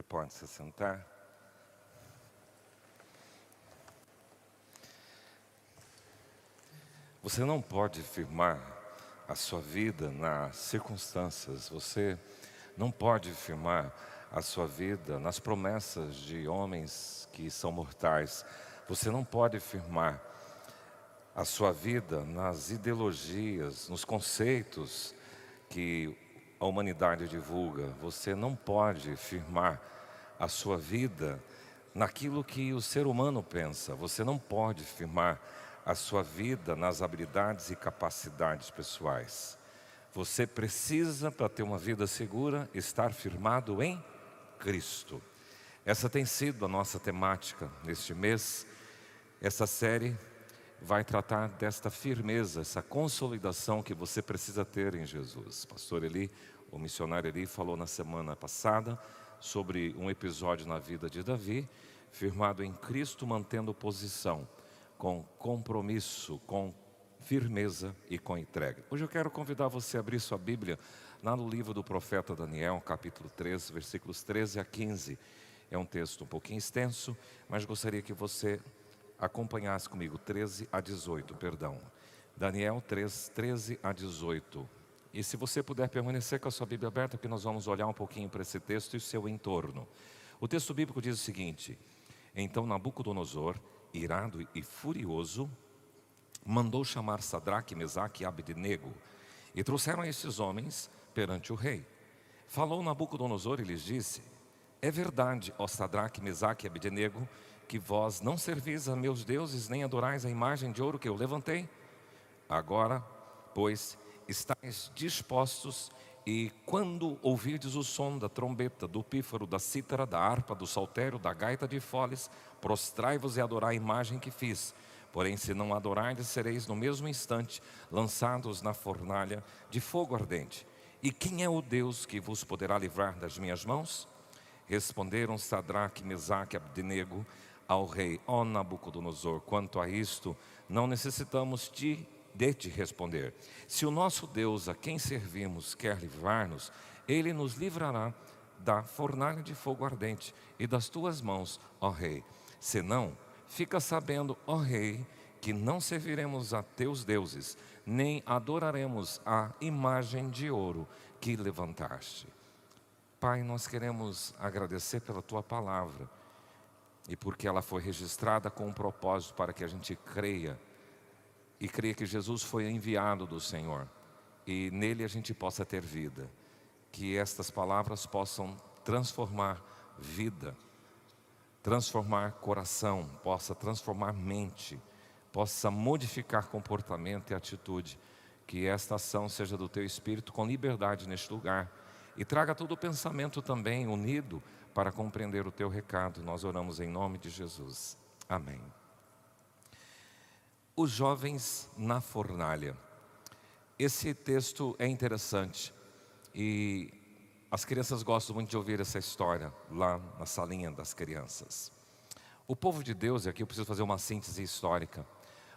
Você pode se sentar. Você não pode firmar a sua vida nas circunstâncias. Você não pode firmar a sua vida nas promessas de homens que são mortais. Você não pode firmar a sua vida nas ideologias, nos conceitos que a humanidade divulga. Você não pode firmar a sua vida naquilo que o ser humano pensa. Você não pode firmar a sua vida nas habilidades e capacidades pessoais. Você precisa, para ter uma vida segura, estar firmado em Cristo. Essa tem sido a nossa temática neste mês. Essa série vai tratar desta firmeza, essa consolidação que você precisa ter em Jesus. Pastor Eli, o missionário Eli, falou na semana passada sobre um episódio na vida de Davi, firmado em Cristo, mantendo posição, com compromisso, com firmeza e com entrega. Hoje eu quero convidar você a abrir sua Bíblia lá no livro do profeta Daniel, capítulo 3, versículos 13 a 15. É um texto um pouquinho extenso, mas gostaria que você acompanhasse comigo, 13 a 18, perdão. Daniel 3, 13 a 18. E se você puder permanecer com a sua Bíblia aberta, que nós vamos olhar um pouquinho para esse texto e o seu entorno. O texto bíblico diz o seguinte: então Nabucodonosor, irado e furioso, mandou chamar Sadraque, Mesaque e Abednego, e trouxeram estes homens perante o rei. Falou Nabucodonosor e lhes disse: é verdade, ó Sadraque, Mesaque e Abednego, que vós não servis a meus deuses, nem adorais a imagem de ouro que eu levantei? Agora, pois, estáis dispostos, e quando ouvirdes o som da trombeta, do pífaro, da cítara, da harpa, do saltério, da gaita de foles, prostrai-vos e adorai a imagem que fiz. Porém, se não adorardes, sereis no mesmo instante lançados na fornalha de fogo ardente. E quem é o Deus que vos poderá livrar das minhas mãos? Responderam Sadraque, Mesaque e Abednego ao rei: ó Nabucodonosor, quanto a isto, não necessitamos de te responder. Se o nosso Deus, a quem servimos, quer livrar-nos, Ele nos livrará da fornalha de fogo ardente e das tuas mãos, ó rei. Senão, fica sabendo, ó rei, que não serviremos a teus deuses, nem adoraremos a imagem de ouro que levantaste. Pai, nós queremos agradecer pela tua palavra, e porque ela foi registrada com um propósito para que a gente creia, e creia que Jesus foi enviado do Senhor, e nele a gente possa ter vida. Que estas palavras possam transformar vida, transformar coração, possa transformar mente, possa modificar comportamento e atitude. Que esta ação seja do teu Espírito com liberdade neste lugar, e traga todo o pensamento também unido para compreender o teu recado. Nós oramos em nome de Jesus. Amém. Os jovens na fornalha. Esse texto é interessante e as crianças gostam muito de ouvir essa história lá na salinha das crianças. O povo de Deus, e aqui eu preciso fazer uma síntese histórica.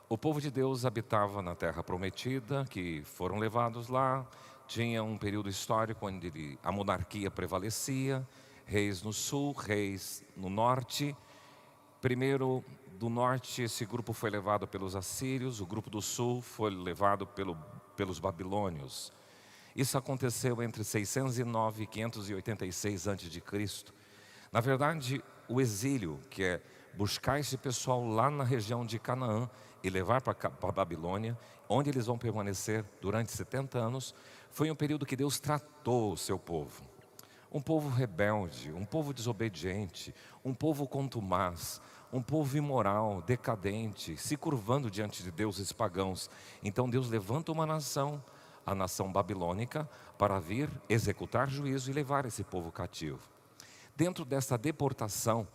O povo de Deus habitava na terra prometida, que foram levados lá. Tinha um período histórico onde a monarquia prevalecia, reis no sul, reis no norte. Primeiro, do norte, esse grupo foi levado pelos assírios, o grupo do sul foi levado pelos babilônios. Isso aconteceu entre 609 e 586 a.C. Na verdade, o exílio, que é buscar esse pessoal lá na região de Canaã e levar para a Babilônia, onde eles vão permanecer durante 70 anos, foi um período que Deus tratou o seu povo. Um povo rebelde, um povo desobediente, um povo contumaz, um povo imoral, decadente, se curvando diante de deuses pagãos. Então Deus levanta uma nação, a nação babilônica, para vir executar juízo e levar esse povo cativo. Dentro dessa deportação,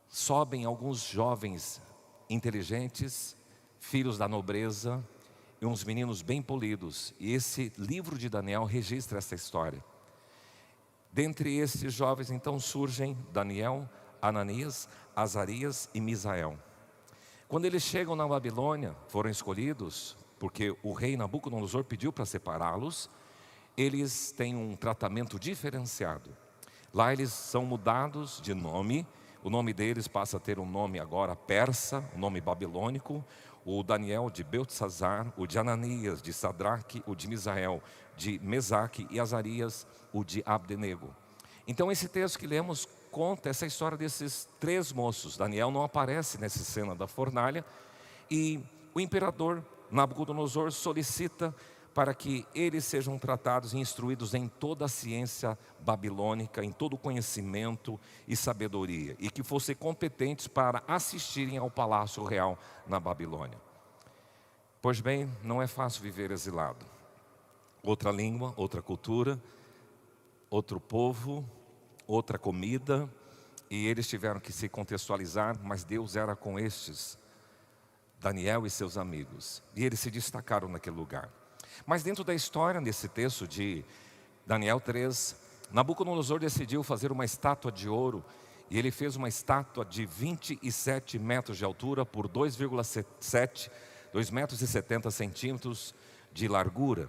sobem alguns jovens inteligentes, filhos da nobreza, e uns meninos bem polidos. E esse livro de Daniel registra essa história. Dentre esses jovens, então, surgem Daniel, Ananias, Azarias e Misael. Quando eles chegam na Babilônia, foram escolhidos, porque o rei Nabucodonosor pediu para separá-los. Eles têm um tratamento diferenciado. Lá eles são mudados de nome. O nome deles passa a ter um nome agora persa, um nome babilônico. O Daniel de Beltesazar, o de Ananias, de Sadraque, o de Misael, de Mesaque, e Azarias, o de Abdenego. Então esse texto que lemos conta essa história desses 3 moços. Daniel não aparece nessa cena da fornalha, e o imperador Nabucodonosor solicita para que eles sejam tratados e instruídos em toda a ciência babilônica, em todo o conhecimento e sabedoria, e que fossem competentes para assistirem ao palácio real na Babilônia. Pois bem, não é fácil viver exilado. Outra língua, outra cultura, outro povo, outra comida, e eles tiveram que se contextualizar, mas Deus era com estes, Daniel e seus amigos, e eles se destacaram naquele lugar. Mas dentro da história, nesse texto de Daniel 3, Nabucodonosor decidiu fazer uma estátua de ouro, e ele fez uma estátua de 27 metros de altura por 2,7, 2 metros e 70 centímetros de largura.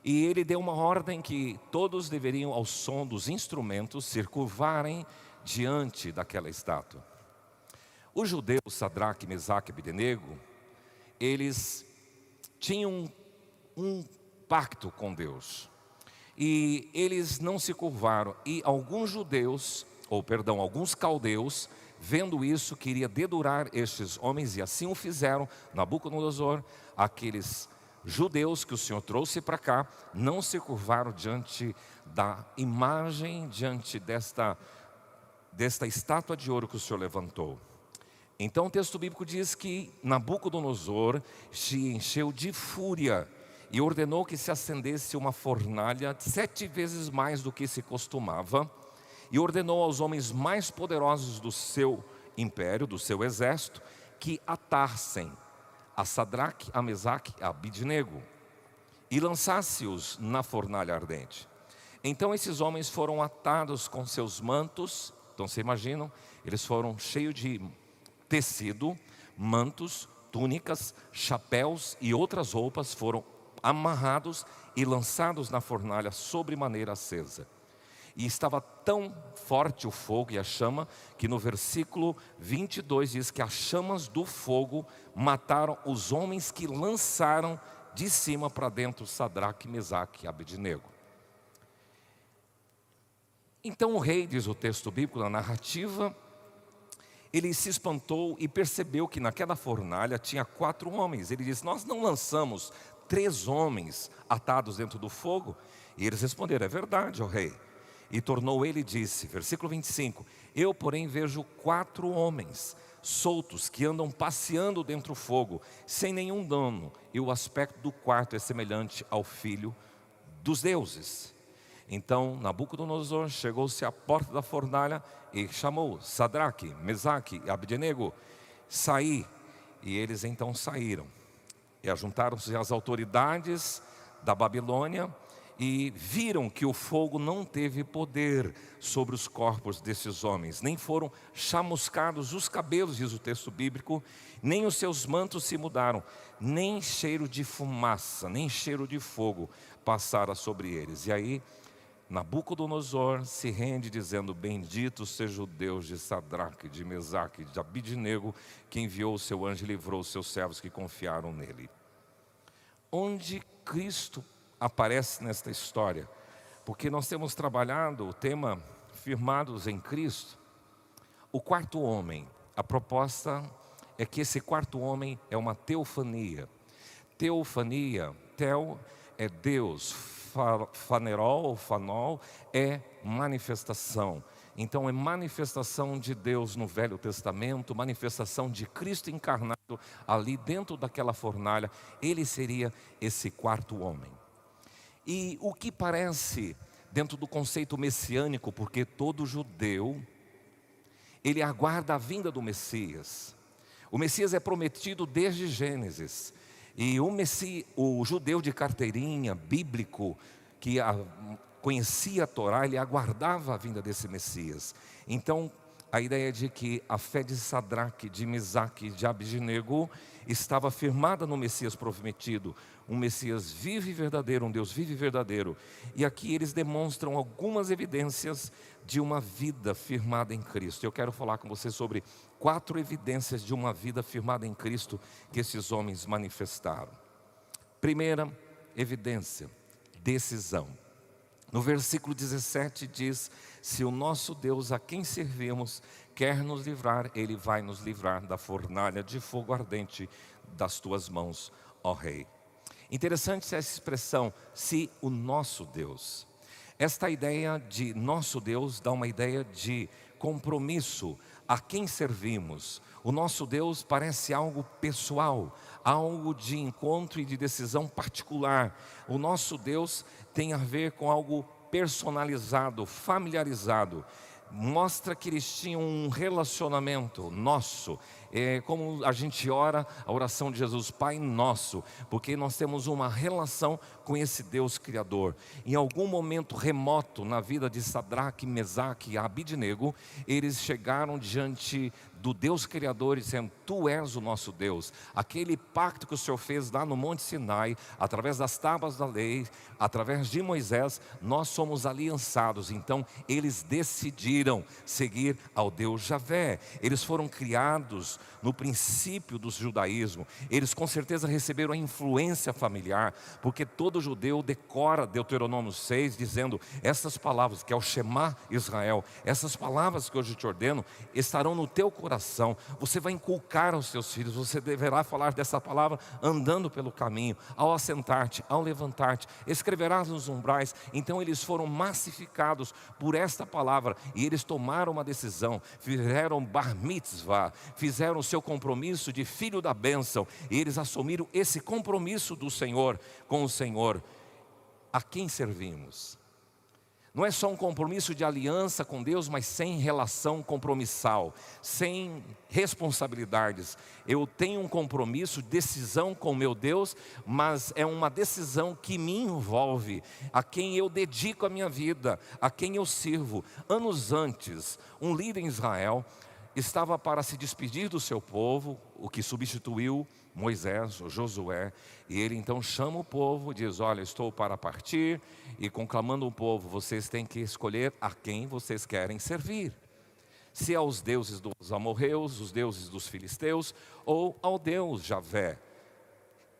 E ele deu uma ordem que todos deveriam, ao som dos instrumentos, se curvarem diante daquela estátua. Os judeus, Sadraque, Mesaque e Abdenego, eles tinham um pacto com Deus, e eles não se curvaram, e alguns caldeus, vendo isso, queria dedurar estes homens, e assim o fizeram. Nabucodonosor, aqueles judeus que o Senhor trouxe para cá, não se curvaram diante da imagem, diante desta estátua de ouro que o Senhor levantou. Então o texto bíblico diz que Nabucodonosor se encheu de fúria e ordenou que se acendesse uma fornalha 7 vezes mais do que se costumava, e ordenou aos homens mais poderosos do seu império, do seu exército, que atassem a Sadraque, a Mesaque, a Abdenego, e lançasse-os na fornalha ardente. Então esses homens foram atados com seus mantos. Então você imaginam, eles foram cheios de tecido, mantos, túnicas, chapéus e outras roupas, foram amarrados e lançados na fornalha sobremaneira acesa. E estava tão forte o fogo e a chama, que no versículo 22 diz que as chamas do fogo mataram os homens que lançaram de cima para dentro Sadraque, Mesaque e Abdenego. Então o rei, diz o texto bíblico, na narrativa, ele se espantou e percebeu que naquela fornalha tinha 4 homens. Ele disse: nós não lançamos 3 homens atados dentro do fogo? E eles responderam: é verdade, ó rei. E tornou ele e disse, versículo 25: eu porém vejo 4 homens soltos que andam passeando dentro do fogo, sem nenhum dano, e o aspecto do quarto é semelhante ao filho dos deuses. Então Nabucodonosor chegou-se à porta da fornalha e chamou Sadraque, Mesaque e Abdenego: saí. E eles então saíram, e ajuntaram-se as autoridades da Babilônia, e viram que o fogo não teve poder sobre os corpos desses homens, nem foram chamuscados os cabelos, diz o texto bíblico, nem os seus mantos se mudaram, nem cheiro de fumaça, nem cheiro de fogo passara sobre eles. E aí Nabucodonosor se rende dizendo: bendito seja o Deus de Sadraque, de Mesaque, de Abdenego, que enviou o seu anjo e livrou os seus servos que confiaram nele. Onde Cristo aparece nesta história? Porque nós temos trabalhado o tema firmados em Cristo. O 4º homem, a proposta é que esse 4º homem é uma teofania. Teofania, teo é Deus, fanerol ou fanol é manifestação. Então é manifestação de Deus no Velho Testamento, manifestação de Cristo encarnado ali dentro daquela fornalha. Ele seria esse 4º homem. E o que parece dentro do conceito messiânico, porque todo judeu, ele aguarda a vinda do Messias. O Messias é prometido desde Gênesis. E o judeu de carteirinha, bíblico, que conhecia a Torá, ele aguardava a vinda desse Messias. Então, a ideia de que a fé de Sadraque, de Mesaque e de Abdenego estava firmada no Messias prometido, um Messias vivo e verdadeiro, um Deus vivo e verdadeiro. E aqui eles demonstram algumas evidências de uma vida firmada em Cristo. Eu quero falar com você sobre 4 evidências de uma vida firmada em Cristo que esses homens manifestaram. Primeira evidência, decisão. No versículo 17 diz: se o nosso Deus a quem servimos quer nos livrar, Ele vai nos livrar da fornalha de fogo ardente das tuas mãos, ó Rei. Interessante essa expressão, se o nosso Deus. Esta ideia de nosso Deus dá uma ideia de compromisso, a quem servimos. O nosso Deus parece algo pessoal, algo de encontro e de decisão particular. O nosso Deus tem a ver com algo personalizado, familiarizado. Mostra que eles tinham um relacionamento nosso. É como a gente ora a oração de Jesus, Pai Nosso, porque nós temos uma relação com esse Deus Criador. Em algum momento remoto na vida de Sadraque, Mesaque e Abdenego, eles chegaram diante do Deus Criador dizendo: Tu és o nosso Deus. Aquele pacto que o Senhor fez lá no Monte Sinai, através das tábuas da lei, através de Moisés, nós somos aliançados. Então eles decidiram seguir ao Deus Javé. Eles foram criados no princípio do judaísmo. Eles com certeza receberam a influência familiar, porque todo judeu decora Deuteronômio 6, dizendo: essas palavras, que é o Shema Israel, essas palavras que hoje te ordeno, estarão no teu coração. Você vai inculcar aos seus filhos, você deverá falar dessa palavra andando pelo caminho, ao assentar-te, ao levantar-te, escreverás nos umbrais. Então eles foram massificados por esta palavra, e eles tomaram uma decisão, fizeram bar mitzvah, fizeram o seu compromisso de filho da bênção, e eles assumiram esse compromisso do Senhor com o Senhor. A quem servimos? Não é só um compromisso de aliança com Deus, mas sem relação compromissal, sem responsabilidades. Eu tenho um compromisso, decisão com meu Deus, mas é uma decisão que me envolve, a quem eu dedico a minha vida, a quem eu sirvo. Anos antes, um líder em Israel estava para se despedir do seu povo, o que substituiu Moisés, o Josué, e ele então chama o povo, diz: olha, estou para partir, e conclamando o povo, vocês têm que escolher a quem vocês querem servir. Se aos deuses dos amorreus, os deuses dos filisteus, ou ao Deus Javé.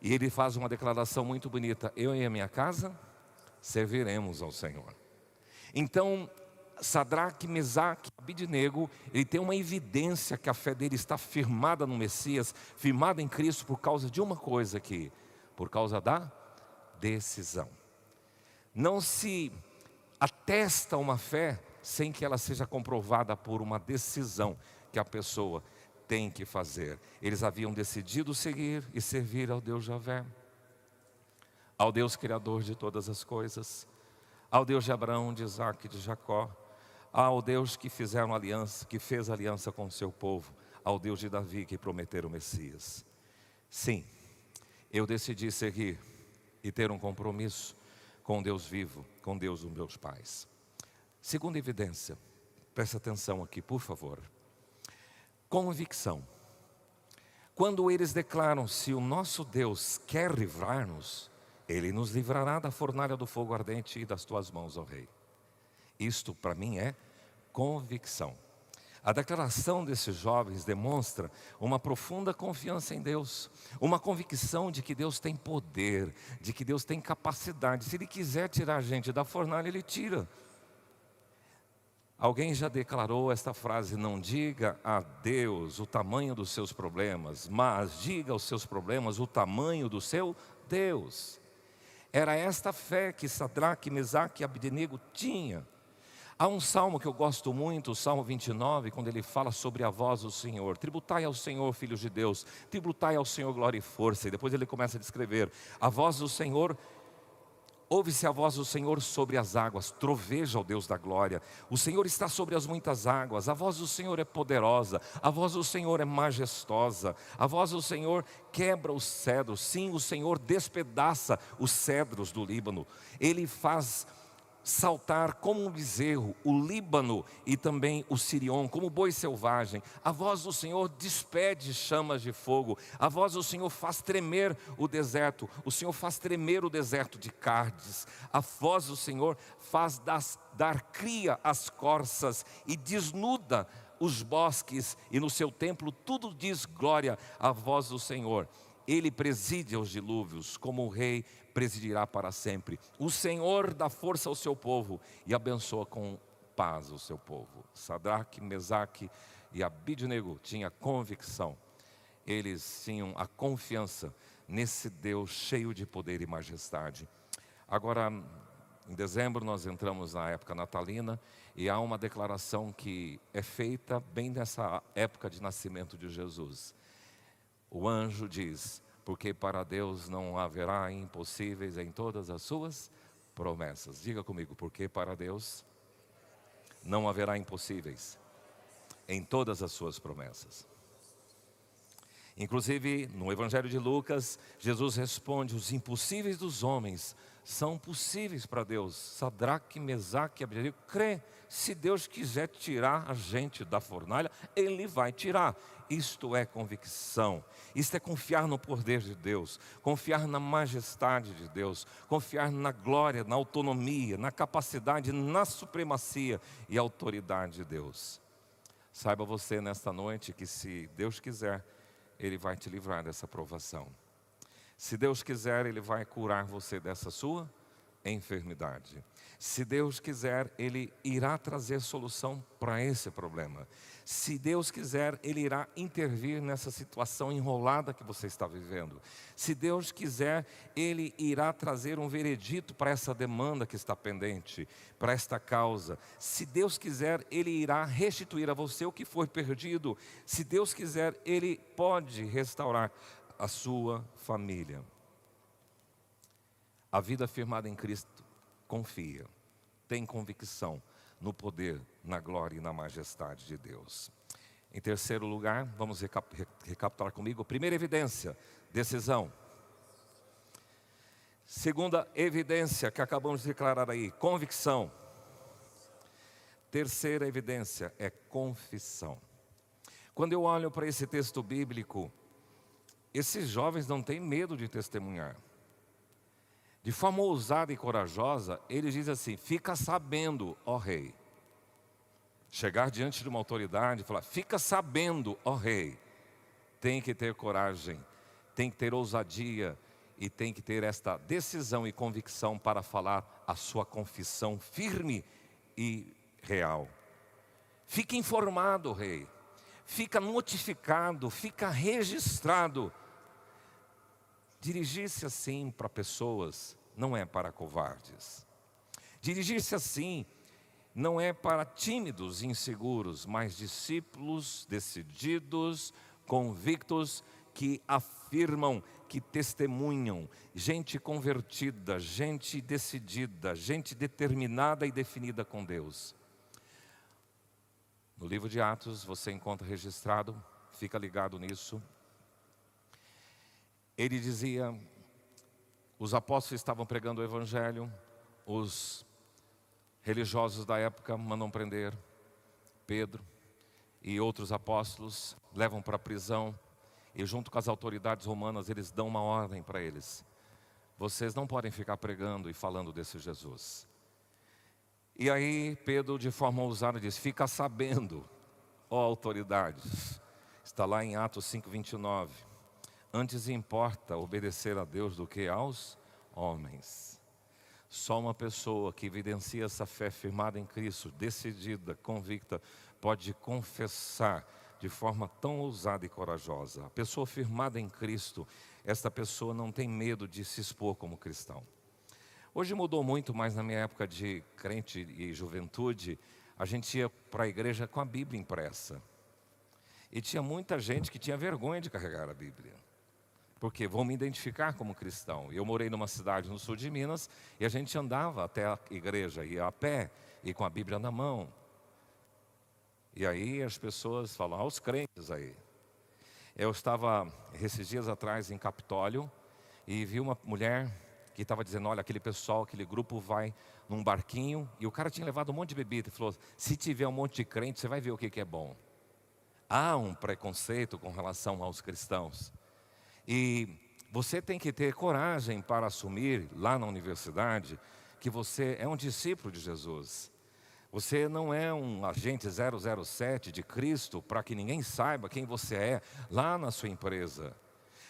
E ele faz uma declaração muito bonita: eu e a minha casa serviremos ao Senhor. Então Sadraque, Mesaque, Abdenego, ele tem uma evidência que a fé dele está firmada no Messias, firmada em Cristo, por causa de uma coisa aqui, por causa da decisão. Não se atesta uma fé sem que ela seja comprovada por uma decisão que a pessoa tem que fazer. Eles haviam decidido seguir e servir ao Deus Javé, ao Deus Criador de todas as coisas, ao Deus de Abraão, de Isaque e de Jacó, ao Deus que fizeram aliança, que fez aliança com o seu povo, ao Deus de Davi que prometeu o Messias. Sim, eu decidi seguir e ter um compromisso com Deus vivo, com Deus dos meus pais. Segunda evidência, presta atenção aqui, por favor. Convicção. Quando eles declaram: se o nosso Deus quer livrar-nos, Ele nos livrará da fornalha do fogo ardente e das tuas mãos, ó Rei. Isto para mim é convicção. A declaração desses jovens demonstra uma profunda confiança em Deus, uma convicção de que Deus tem poder, de que Deus tem capacidade. Se Ele quiser tirar a gente da fornalha, Ele tira. Alguém já declarou esta frase: não diga a Deus o tamanho dos seus problemas, mas diga aos seus problemas o tamanho do seu Deus. Era esta fé que Sadraque, Mesaque e Abdenego tinha. Há um salmo que eu gosto muito, o Salmo 29, quando ele fala sobre a voz do Senhor. Tributai ao Senhor, filhos de Deus, tributai ao Senhor glória e força. E depois ele começa a descrever: a voz do Senhor, ouve-se a voz do Senhor sobre as águas, troveja ao Deus da glória. O Senhor está sobre as muitas águas, a voz do Senhor é poderosa, a voz do Senhor é majestosa, a voz do Senhor quebra os cedros. Sim, o Senhor despedaça os cedros do Líbano. Ele faz saltar como um bezerro, o Líbano e também o Sirion, como boi selvagem. A voz do Senhor despede chamas de fogo. A voz do Senhor faz tremer o deserto. O Senhor faz tremer o deserto de Cádiz. A voz do Senhor faz dar cria às corças e desnuda os bosques. E no seu templo tudo diz glória à voz do Senhor. Ele preside aos dilúvios, como o rei presidirá para sempre. O Senhor dá força ao seu povo e abençoa com paz o seu povo. Sadraque, Mesaque e Abidnego tinham convicção. Eles tinham a confiança nesse Deus cheio de poder e majestade. Agora, em dezembro, nós entramos na época natalina e há uma declaração que é feita bem nessa época de nascimento de Jesus. O anjo diz: porque para Deus não haverá impossíveis em todas as suas promessas. Diga comigo: porque para Deus não haverá impossíveis em todas as suas promessas. Inclusive, no Evangelho de Lucas, Jesus responde: os impossíveis dos homens são possíveis para Deus. Sadraque, Mesaque e Abidnego, crê, se Deus quiser tirar a gente da fornalha, Ele vai tirar. Isto é convicção, isto é confiar no poder de Deus, confiar na majestade de Deus, confiar na glória, na autonomia, na capacidade, na supremacia e autoridade de Deus. Saiba você nesta noite que, se Deus quiser, Ele vai te livrar dessa provação. Se Deus quiser, Ele vai curar você dessa sua enfermidade. Se Deus quiser, Ele irá trazer solução para esse problema. Se Deus quiser, Ele irá intervir nessa situação enrolada que você está vivendo. Se Deus quiser, Ele irá trazer um veredito para essa demanda que está pendente, para esta causa. Se Deus quiser, Ele irá restituir a você o que foi perdido. Se Deus quiser, Ele pode restaurar a sua família. A vida firmada em Cristo confia, tem convicção no poder, na glória e na majestade de Deus. Em terceiro lugar, vamos recapitular comigo. Primeira evidência, decisão. Segunda evidência que acabamos de declarar aí, convicção. Terceira evidência é confissão. Quando eu olho para esse texto bíblico, esses jovens não têm medo de testemunhar. De forma ousada e corajosa, ele diz assim: fica sabendo, ó rei. Chegar diante de uma autoridade e falar: fica sabendo, ó rei. Tem que ter coragem, tem que ter ousadia e tem que ter esta decisão e convicção para falar a sua confissão firme e real. Fica informado, rei. Fica notificado, fica registrado. Dirigir-se assim para pessoas não é para covardes. Dirigir-se assim não é para tímidos e inseguros, mas discípulos decididos, convictos, que afirmam, que testemunham, gente convertida, gente decidida, gente determinada e definida com Deus. No livro de Atos você encontra registrado, fica ligado nisso. Ele dizia, os apóstolos estavam pregando o evangelho, os religiosos da época mandam prender Pedro e outros apóstolos, levam para a prisão e junto com as autoridades romanas eles dão uma ordem para eles: vocês não podem ficar pregando e falando desse Jesus. E aí Pedro, de forma ousada, diz: fica sabendo, ó autoridades, está lá em Atos 5:29, antes importa obedecer a Deus do que aos homens. Só uma pessoa que evidencia essa fé firmada em Cristo, decidida, convicta, pode confessar de forma tão ousada e corajosa. A pessoa firmada em Cristo, esta pessoa não tem medo de se expor como cristão. Hoje mudou muito, mas na minha época de crente e juventude, a gente ia para a igreja com a Bíblia impressa. E tinha muita gente que tinha vergonha de carregar a Bíblia. Porque vão me identificar como cristão. Eu morei numa cidade no sul de Minas e a gente andava até a igreja, ia a pé e com a Bíblia na mão. E aí as pessoas falam: os crentes aí. Eu estava esses dias atrás em Capitólio e vi uma mulher que estava dizendo, olha, aquele pessoal, aquele grupo vai num barquinho, e o cara tinha levado um monte de bebida, e falou, se tiver um monte de crente, você vai ver o que é bom. Há um preconceito com relação aos cristãos. E você tem que ter coragem para assumir lá na universidade que você é um discípulo de Jesus. Você não é um agente 007 de Cristo para que ninguém saiba quem você é lá na sua empresa.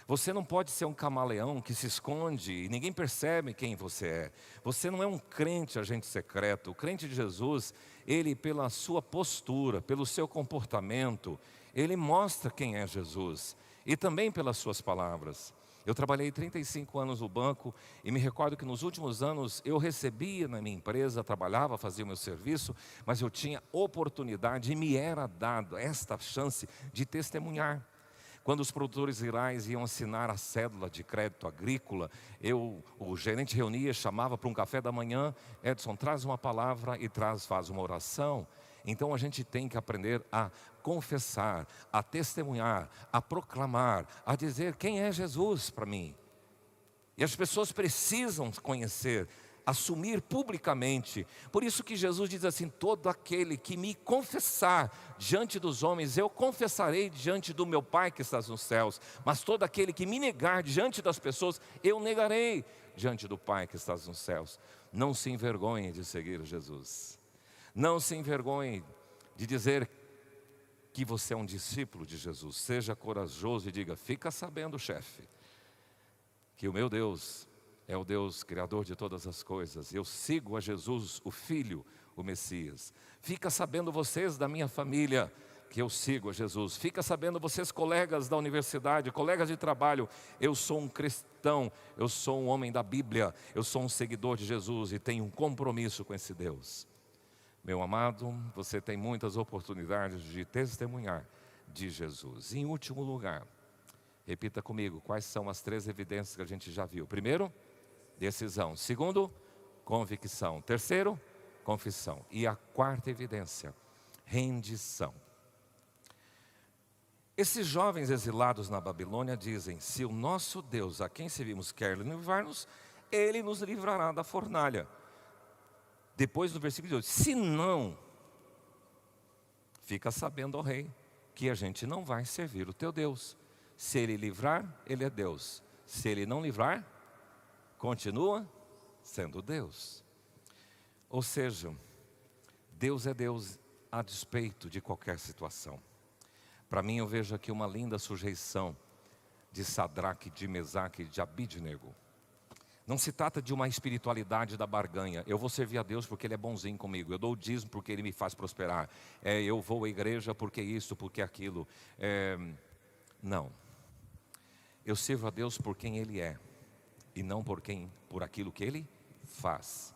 Você não pode ser um camaleão que se esconde e ninguém percebe quem você é. Você não é um crente agente secreto. O crente de Jesus, ele pela sua postura, pelo seu comportamento, ele mostra quem é Jesus. E também pelas suas palavras. Eu trabalhei 35 anos no banco e me recordo que nos últimos anos eu recebia na minha empresa, trabalhava, fazia o meu serviço, mas eu tinha oportunidade e me era dado esta chance de testemunhar. Quando os produtores rurais iam assinar a cédula de crédito agrícola, o gerente reunia, chamava para um café da manhã, Edson, traz uma palavra e faz uma oração. Então a gente tem que aprender a confessar, a testemunhar, a proclamar, a dizer quem é Jesus para mim. E as pessoas precisam conhecer, assumir publicamente. Por isso que Jesus diz assim, todo aquele que me confessar diante dos homens, eu confessarei diante do meu Pai que está nos céus. Mas todo aquele que me negar diante das pessoas, eu negarei diante do Pai que está nos céus. Não se envergonhe de seguir Jesus. Não se envergonhe de dizer que você é um discípulo de Jesus. Seja corajoso e diga, fica sabendo, chefe, que o meu Deus é o Deus criador de todas as coisas. Eu sigo a Jesus, o Filho, o Messias. Fica sabendo vocês da minha família que eu sigo a Jesus. Fica sabendo vocês, colegas da universidade, colegas de trabalho, eu sou um cristão, eu sou um homem da Bíblia, eu sou um seguidor de Jesus e tenho um compromisso com esse Deus. Meu amado, você tem muitas oportunidades de testemunhar de Jesus. Em último lugar, repita comigo, quais são as 3 evidências que a gente já viu? Primeiro, decisão. Segundo, convicção. Terceiro, confissão. E a 4ª evidência, rendição. Esses jovens exilados na Babilônia dizem, se o nosso Deus a quem servimos quer livrar-nos, Ele nos livrará da fornalha. Depois do versículo 18, se não, fica sabendo, ó rei, que a gente não vai servir o teu Deus. Se Ele livrar, Ele é Deus. Se Ele não livrar, continua sendo Deus. Ou seja, Deus é Deus a despeito de qualquer situação. Para mim eu vejo aqui uma linda sujeição de Sadraque, de Mesaque e de Abidnego. Não se trata de uma espiritualidade da barganha. Eu vou servir a Deus porque Ele é bonzinho comigo. Eu dou o dízimo porque Ele me faz prosperar. Eu vou à igreja porque isso, porque aquilo. Não. Eu sirvo a Deus por quem Ele é. E não por aquilo que Ele faz.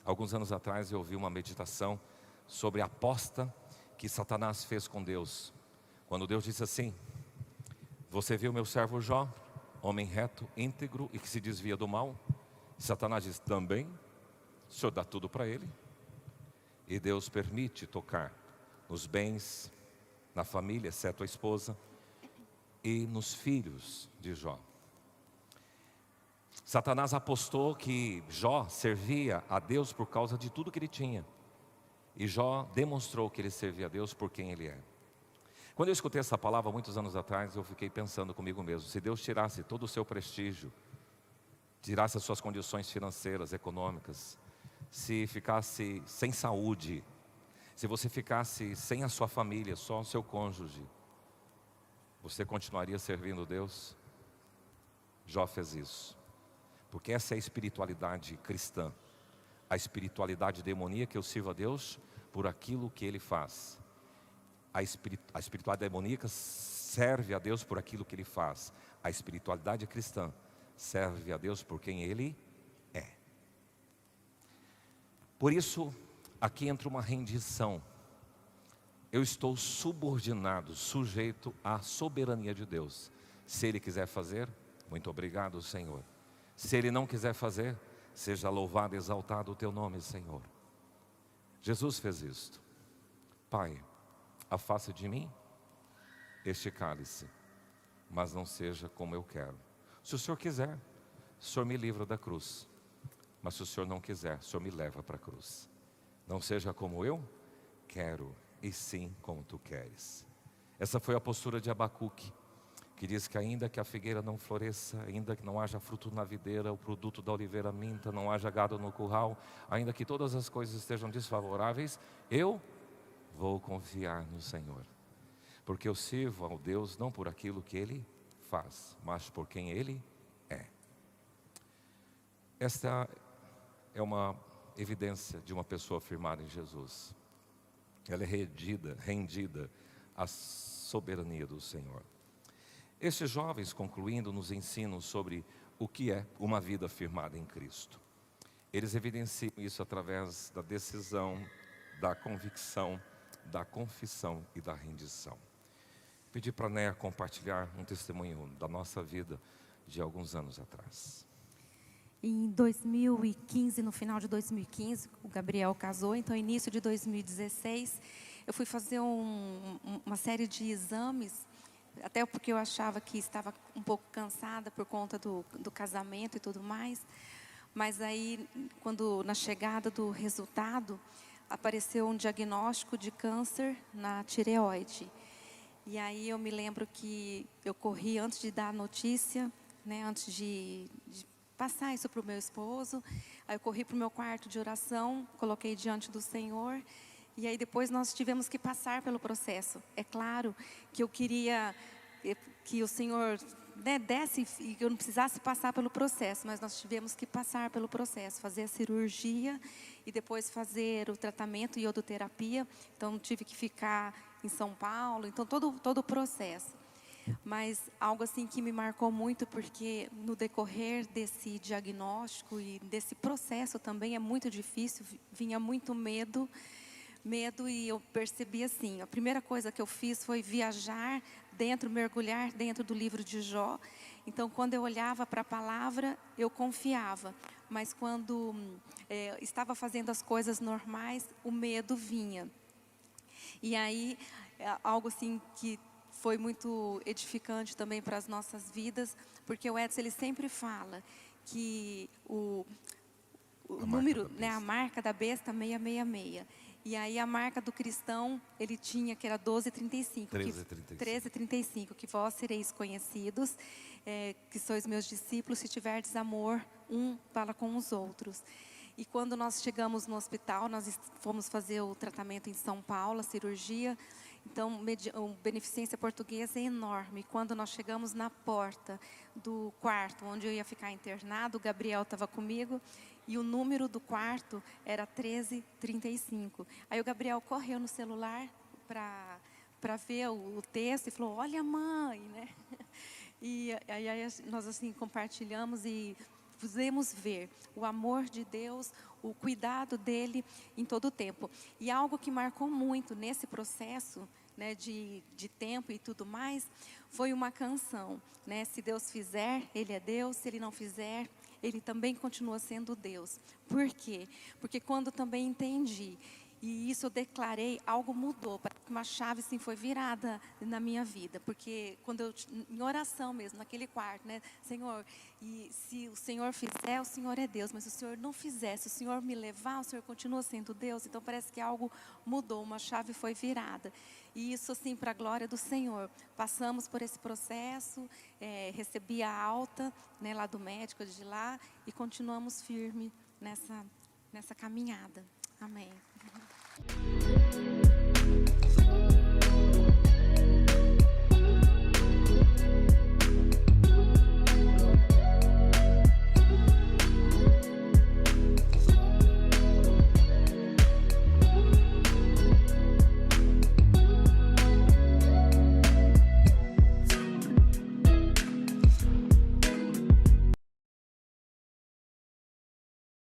Alguns anos atrás eu ouvi uma meditação sobre a aposta que Satanás fez com Deus. Quando Deus disse assim, você viu meu servo Jó? Homem reto, íntegro e que se desvia do mal. Satanás diz, também, o Senhor dá tudo para ele. E Deus permite tocar nos bens, na família, exceto a esposa, e nos filhos de Jó. Satanás apostou que Jó servia a Deus por causa de tudo que ele tinha. E Jó demonstrou que ele servia a Deus por quem ele é. Quando eu escutei essa palavra muitos anos atrás, eu fiquei pensando comigo mesmo, se Deus tirasse todo o seu prestígio, tirasse as suas condições financeiras, econômicas, se ficasse sem saúde, se você ficasse sem a sua família, só o seu cônjuge, você continuaria servindo Deus? Jó fez isso, porque essa é a espiritualidade cristã, a espiritualidade demoníaca. Eu sirvo a Deus por aquilo que Ele faz. A espiritualidade demoníaca serve a Deus por aquilo que Ele faz. A espiritualidade cristã serve a Deus por quem Ele é. Por isso, aqui entra uma rendição. Eu estou subordinado, sujeito à soberania de Deus. Se Ele quiser fazer, muito obrigado, Senhor. Se Ele não quiser fazer, seja louvado e exaltado o Teu nome, Senhor. Jesus fez isto. Pai, afasta de mim este cálice, mas não seja como eu quero. Se o Senhor quiser, o Senhor me livra da cruz. mas se o Senhor não quiser, o Senhor me leva para a cruz. Não seja como eu quero, e sim como tu queres. Essa foi a postura de Abacuque, que diz que ainda que a figueira não floresça, ainda que não haja fruto na videira, o produto da oliveira minta, não haja gado no curral, ainda que todas as coisas estejam desfavoráveis, eu vou confiar no Senhor. Porque eu sirvo ao Deus não por aquilo que Ele faz, mas por quem Ele é. Esta é uma evidência de uma pessoa firmada em Jesus. Ela é rendida à soberania do Senhor. Estes jovens, concluindo, nos ensinam sobre o que é uma vida firmada em Cristo. Eles evidenciam isso através da decisão, da convicção, da confissão e da rendição. Pedi para a Néia compartilhar um testemunho da nossa vida de alguns anos atrás. Em 2015, no final de 2015, o Gabriel casou, então início de 2016, eu fui fazer uma série de exames, até porque eu achava que estava um pouco cansada por conta do casamento e tudo mais. Mas aí, quando na chegada do resultado, apareceu um diagnóstico de câncer na tireoide. E aí eu me lembro que eu corri antes de dar a notícia, né, antes de passar isso para o meu esposo. Aí eu corri para o meu quarto de oração, coloquei diante do Senhor. E aí depois nós tivemos que passar pelo processo. É claro que eu queria que o Senhor, né, desse e que eu não precisasse passar pelo processo, mas nós tivemos que passar pelo processo, fazer a cirurgia e depois fazer o tratamento e iodoterapia. Então tive que ficar em São Paulo, então todo o processo. Mas algo assim que me marcou muito, porque no decorrer desse diagnóstico e desse processo também é muito difícil, vinha muito medo, e eu percebi assim, a primeira coisa que eu fiz foi viajar mergulhar dentro do livro de Jó. Então, quando eu olhava para a palavra, eu confiava, mas quando estava fazendo as coisas normais, o medo vinha. E aí, algo assim que foi muito edificante também para as nossas vidas, porque o Edson, ele sempre fala que o número, né, a marca da besta 666. E aí a marca do cristão, ele tinha, que era 12:35. 13:35, que vós sereis conhecidos, que sois meus discípulos, se tiverdes amor um para com os outros. E quando nós chegamos no hospital, nós fomos fazer o tratamento em São Paulo, a cirurgia. Então, o Beneficência Portuguesa é enorme. Quando nós chegamos na porta do quarto, onde eu ia ficar internado, o Gabriel estava comigo, e o número do quarto era 13:35. Aí o Gabriel correu no celular para ver o texto e falou: olha, mãe, né? E aí nós assim compartilhamos e pudemos ver o amor de Deus, o cuidado dele em todo o tempo. E algo que marcou muito nesse processo, né, de tempo e tudo mais, foi uma canção, né? Se Deus fizer, Ele é Deus. Se Ele não fizer, Ele também continua sendo Deus. Por quê? Porque quando também entendi, e isso eu declarei, algo mudou, uma chave assim foi virada na minha vida. Porque quando eu, em oração mesmo, naquele quarto, né, Senhor, e se o Senhor fizer, o Senhor é Deus, mas se o Senhor não fizer, se o Senhor me levar, o Senhor continua sendo Deus. Então parece que algo mudou, uma chave foi virada. E isso assim, para a glória do Senhor. Passamos por esse processo, recebi a alta, né, lá do médico de lá, e continuamos firme nessa caminhada. Amém.